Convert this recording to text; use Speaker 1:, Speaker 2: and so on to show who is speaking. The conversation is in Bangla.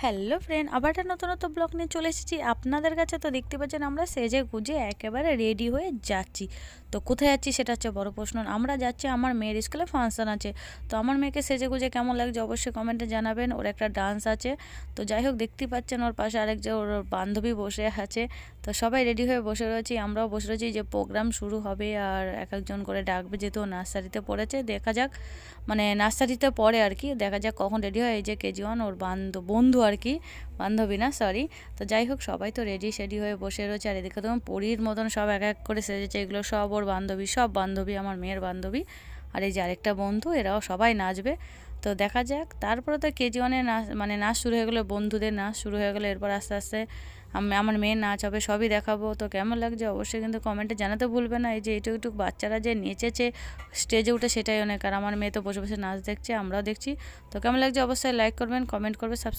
Speaker 1: হ্যালো ফ্রেন্ড, আবার একটা নতুন নতুন ব্লগ নিয়ে চলে এসেছি আপনাদের কাছে। তো দেখতে পাচ্ছেন আমরা সেজে গুজে একেবারে রেডি হয়ে যাচ্ছি। তো কোথায় যাচ্ছি সেটা হচ্ছে বড় প্রশ্ন। আমরা যাচ্ছি, আমার মেয়ের স্কুলে ফাংশন আছে। তো আমার মেয়েকে সেজে গুজে কেমন লাগছে অবশ্যই কমেন্টে জানাবেন। ওর একটা ডান্স আছে। তো যাই হোক, দেখতেই পাচ্ছেন ওর পাশে আরেক ওর বান্ধবী বসে আছে। তো সবাই রেডি হয়ে বসে রয়েছি, আমরাও বসে রয়েছি যে প্রোগ্রাম শুরু হবে আর এক একজন করে ডাকবে, যেহেতু নার্সারিতে পড়েছে। দেখা যাক, মানে নার্সারিতে পড়ে আর কি, দেখা যাক কখন রেডি হয়। এই যে কেজি 1 ওর বন্ধু আর কি, বান্ধবী না সরি। তো যাই হোক, সবাই তো রেডি সেডি হয়ে বসে রয়েছে। আর এদিকে তখন পরীর মতন সব এক এক করে সেজেছে। এগুলো সব ওর বান্ধবী, সব বান্ধবী, আমার মেয়ের বান্ধবী। আর এই যে আরেকটা বন্ধু, এরাও সবাই নাচবে। তো দেখা যাক। তারপরে তো কেজি 1-এ নাচ, মানে নাচ শুরু হয়ে গেলো, বন্ধুদের নাচ শুরু হয়ে গেলো। এরপর আস্তে আস্তে আমার মেয়ের নাচ হবে, সবই দেখাবো। তো কেমন লাগছে অবশ্যই কিন্তু কমেন্টে জানাতে ভুলবে না। এই যে এইটুক একটু বাচ্চারা যে নেচেছে স্টেজে উঠে, সেটাই অনেক। আর আমার মেয়ে তো বসে বসে নাচ দেখছে, আমরাও দেখছি। তো কেমন লাগছে অবশ্যই লাইক করবেন, কমেন্ট করবে, সাবস্ক্রাইব